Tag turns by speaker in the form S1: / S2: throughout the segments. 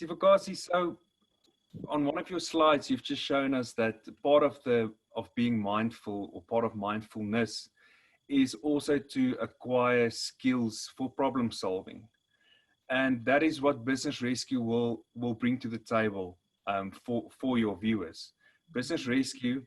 S1: Siphokazi, so on one of your slides, you've just shown us that part of being mindful, or part of mindfulness, is also to acquire skills for problem solving. And that is what Business Rescue will bring to the table for your viewers. Business Rescue,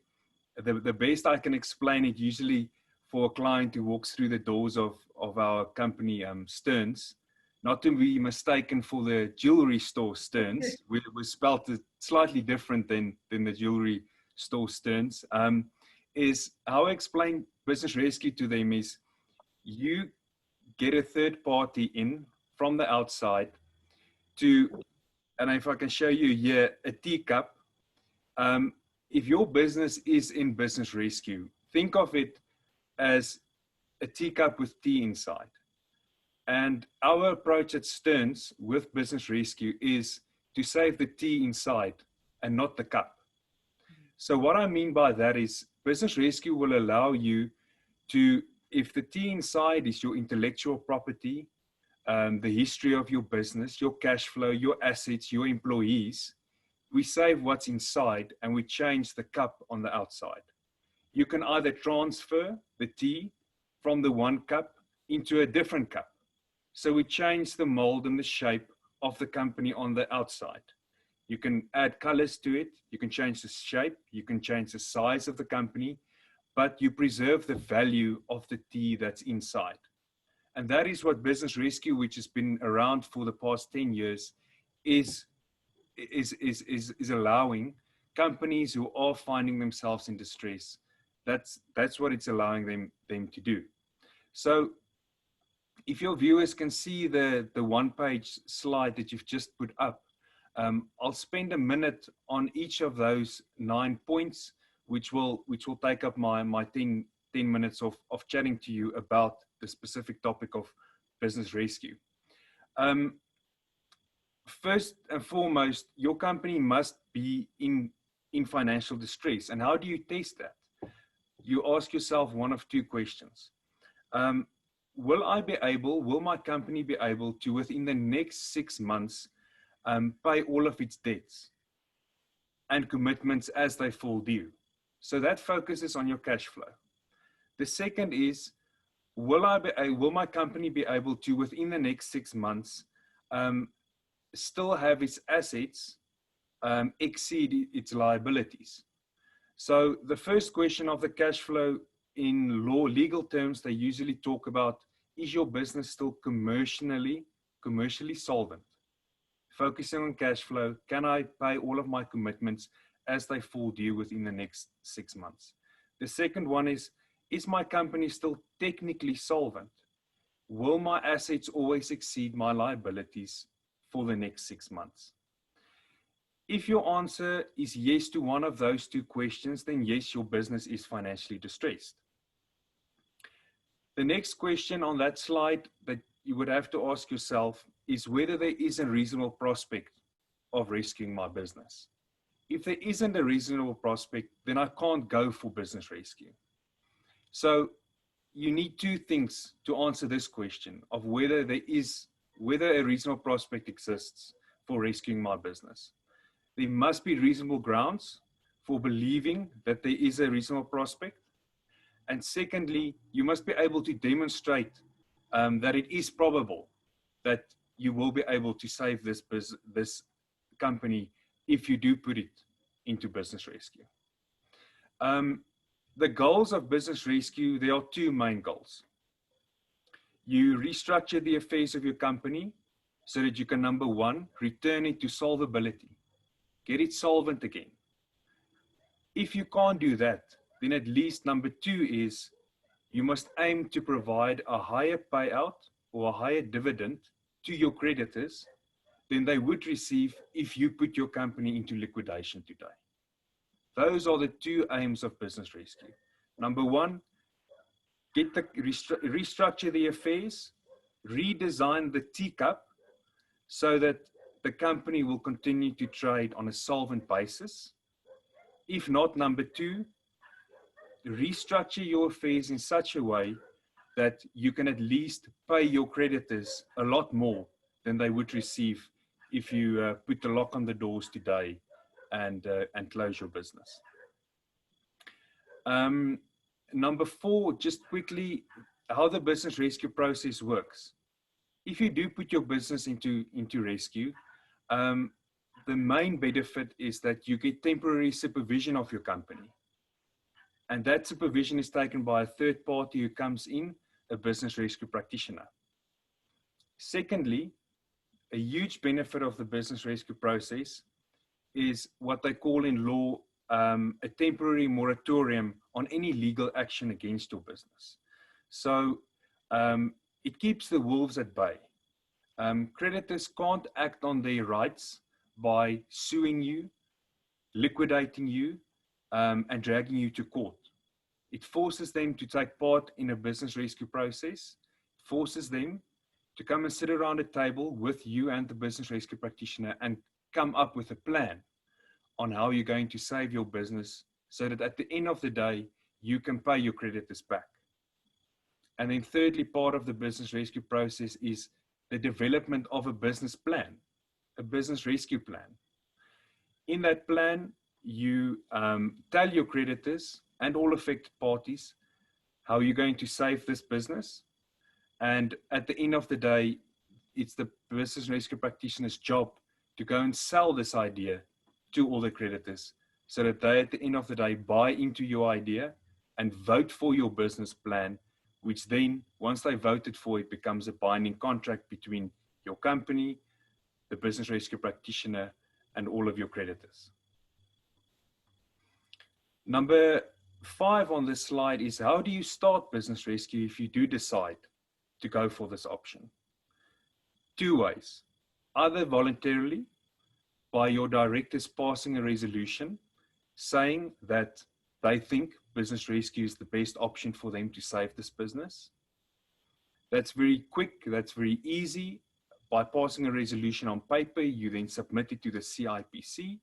S1: the best I can explain it, usually for a client who walks through the doors of our company, Sturns, not to be mistaken for the jewelry store Sturns, we spelled it slightly different than the jewelry store Sturns, is how I explain Business Rescue to them is you get a third party in from the outside to, and if I can show you here, a teacup. If your business is in Business Rescue, think of it as a teacup with tea inside. And our approach at Sturns with Business Rescue is to save the tea inside and not the cup. So what I mean by that is Business Rescue will allow you to, if the tea inside is your intellectual property, the history of your business, your cash flow, your assets, your employees, we save what's inside and we change the cup on the outside. You can either transfer the tea from the one cup into a different cup. So we change the mold and the shape of the company on the outside. You can add colors to it. You can change the shape. You can change the size of the company, but you preserve the value of the tea that's inside. And that is what Business Rescue, which has been around for the past 10 years, is allowing companies who are finding themselves in distress. That's what it's allowing them to do. So if your viewers can see the one-page slide that you've just put up, I'll spend a minute on each of those 9 points, which will take up my 10 minutes of chatting to you about the specific topic of Business Rescue. First and foremost, your company must be in financial distress. And how do you test that? You ask yourself one of two questions. Will my company be able to, within the next 6 months, pay all of its debts and commitments as they fall due? So that focuses on your cash flow. The second is, will my company be able to, within the next 6 months, still have its assets exceed its liabilities? So the first question of the cash flow, in legal terms, they usually talk about, is your business still commercially solvent? Focusing on cash flow, can I pay all of my commitments as they fall due within the next 6 months? The second one is my company still technically solvent? Will my assets always exceed my liabilities for the next 6 months? If your answer is yes to one of those two questions, then yes, your business is financially distressed. The next question on that slide that you would have to ask yourself is whether there is a reasonable prospect of rescuing my business. If there isn't a reasonable prospect, then I can't go for Business Rescue. So you need two things to answer this question of whether a reasonable prospect exists for rescuing my business. There must be reasonable grounds for believing that there is a reasonable prospect. And secondly, you must be able to demonstrate that it is probable that you will be able to save this company if you do put it into Business Rescue. The goals of Business Rescue, there are two main goals. You restructure the affairs of your company so that you can, number one, return it to solvability. Get it solvent again. If you can't do that, then at least number two is you must aim to provide a higher payout or a higher dividend to your creditors than they would receive if you put your company into liquidation today. Those are the two aims of Business Rescue. Number one, restructure the affairs, redesign the teacup so that the company will continue to trade on a solvent basis. If not, number two, restructure your affairs in such a way that you can at least pay your creditors a lot more than they would receive if you put the lock on the doors today and close your business. Number 4, just quickly, how the business rescue process works. If you do put your business into rescue, the main benefit is that you get temporary supervision of your company. And that supervision is taken by a third party who comes in, a business rescue practitioner. Secondly, a huge benefit of the business rescue process is what they call in law a temporary moratorium on any legal action against your business. So it keeps the wolves at bay. Creditors can't act on their rights by suing you, liquidating you, and dragging you to court. It forces them to take part in a business rescue process, forces them to come and sit around a table with you and the business rescue practitioner and come up with a plan on how you're going to save your business so that at the end of the day, you can pay your creditors back. And then thirdly, part of the business rescue process is the development of a business plan, a business rescue plan. In that plan, you tell your creditors and all affected parties how you're going to save this business. And at the end of the day, it's the business rescue practitioner's job to go and sell this idea to all the creditors so that they, at the end of the day, buy into your idea and vote for your business plan, which then, once they voted for it, becomes a binding contract between your company, the business rescue practitioner, and all of your creditors. Number 5 on this slide is, how do you start business rescue if you do decide to go for this option? 2 ways, either voluntarily, by your directors passing a resolution saying that they think business rescue is the best option for them to save this business. That's very quick, that's very easy. By passing a resolution on paper, you then submit it to the CIPC,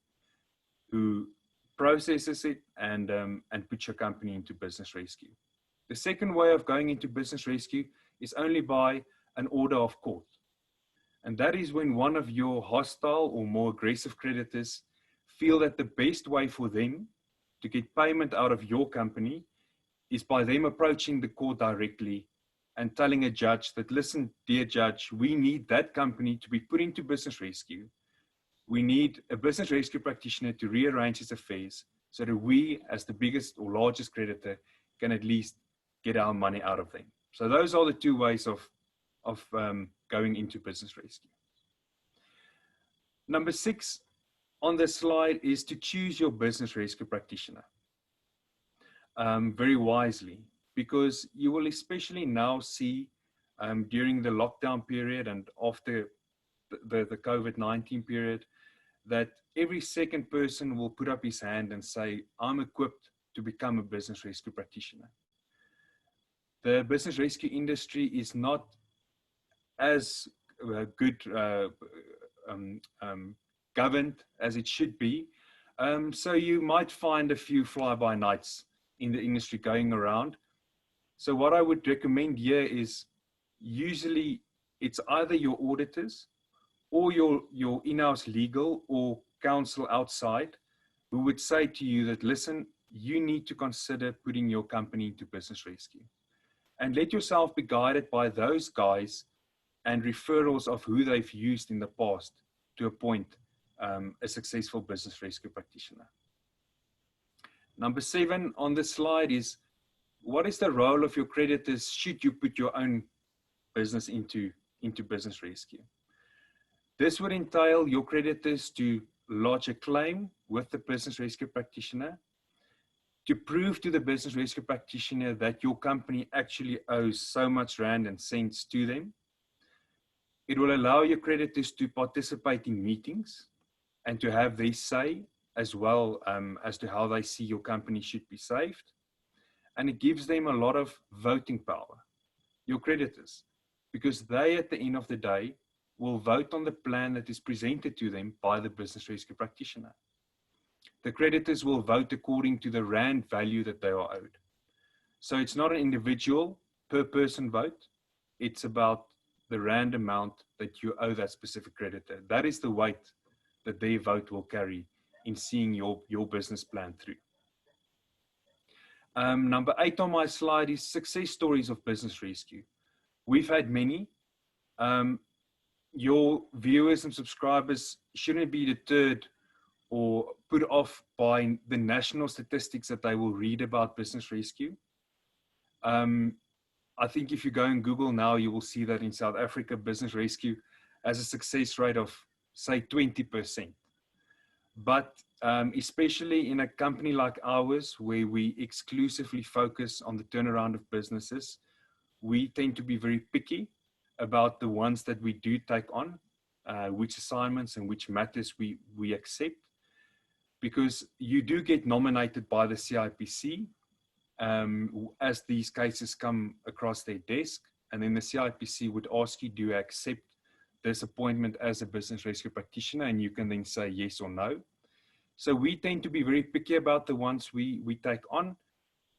S1: who processes it and puts your company into business rescue. The second way of going into business rescue is only by an order of court. And that is when one of your hostile or more aggressive creditors feel that the best way for them to get payment out of your company is by them approaching the court directly and telling a judge that, listen, dear judge, we need that company to be put into business rescue. We need a business rescue practitioner to rearrange its affairs so that we, as the biggest or largest creditor, can at least get our money out of them. So those are the 2 ways of going into business rescue. Number 6 on this slide is to choose your business rescue practitioner very wisely, because you will especially now see during the lockdown period and after the COVID-19 period that every second person will put up his hand and say, I'm equipped to become a business rescue practitioner. The business rescue industry is not as good governed as it should be. So you might find a few fly-by-nights in the industry going around. So what I would recommend here is usually it's either your auditors or your in-house legal or counsel outside who would say to you that, listen, you need to consider putting your company into business rescue. And let yourself be guided by those guys and referrals of who they've used in the past to appoint a successful business rescue practitioner. Number 7 on the slide is, what is the role of your creditors should you put your own business into business rescue? This would entail your creditors to lodge a claim with the business rescue practitioner to prove to the business rescue practitioner that your company actually owes so much rand and cents to them. It will allow your creditors to participate in meetings and to have their say as well as to how they see your company should be saved. And it gives them a lot of voting power, your creditors, because they, at the end of the day, will vote on the plan that is presented to them by the business rescue practitioner. The creditors will vote according to the rand value that they are owed. So it's not an individual per person vote. It's about the rand amount that you owe that specific creditor. That is the weight that their vote will carry in seeing your business plan through. Number 8 on my slide is success stories of Business Rescue. We've had many. Your viewers and subscribers shouldn't be deterred or put off by the national statistics that they will read about Business Rescue. I think if you go and Google now, you will see that in South Africa, Business Rescue has a success rate of, say, 20%. But especially in a company like ours, where we exclusively focus on the turnaround of businesses, we tend to be very picky about the ones that we do take on, which assignments and which matters we accept, because you do get nominated by the CIPC as these cases come across their desk, and then the CIPC would ask you, do you accept this appointment as a business rescue practitioner? And you can then say yes or no. So we tend to be very picky about the ones we take on.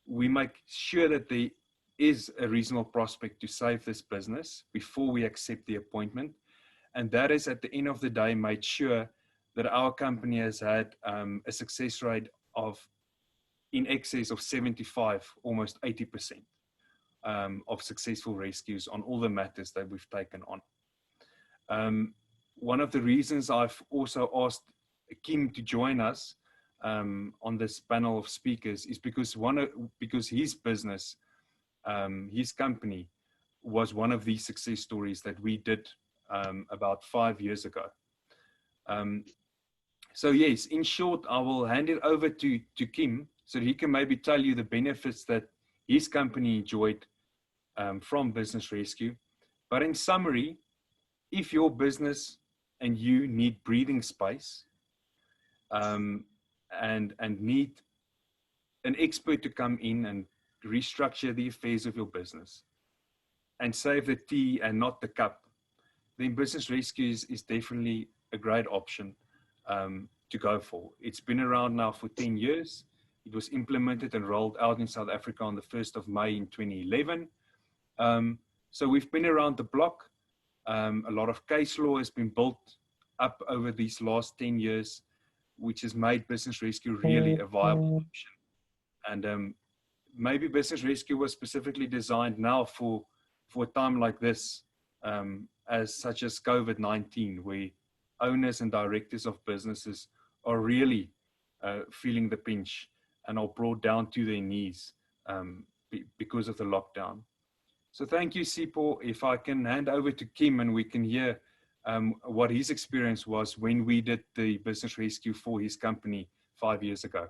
S1: We make sure that there is a reasonable prospect to save this business before we accept the appointment. And that is, at the end of the day, made sure that our company has had a success rate of in excess of 75, almost 80% of successful rescues on all the matters that we've taken on. One of the reasons I've also asked Kim to join us on this panel of speakers is because his business, his company, was one of these success stories that we did about 5 years ago. So yes, in short, I will hand it over to Kim so that he can maybe tell you the benefits that his company enjoyed from Business Rescue. But in summary, if your business and you need breathing space and need an expert to come in and restructure the affairs of your business and save the tea and not the cup, then Business Rescue is definitely a great option to go for. It's been around now for 10 years. It was implemented and rolled out in South Africa on the 1st of May in 2011. So we've been around the block. A lot of case law has been built up over these last 10 years, which has made Business Rescue really a viable option. And maybe Business Rescue was specifically designed now for a time like this, such as COVID-19, where owners and directors of businesses are really feeling the pinch and are brought down to their knees because of the lockdown. So thank you, Sipho. If I can hand over to Kim and we can hear what his experience was when we did the Business Rescue for his company 5 years ago.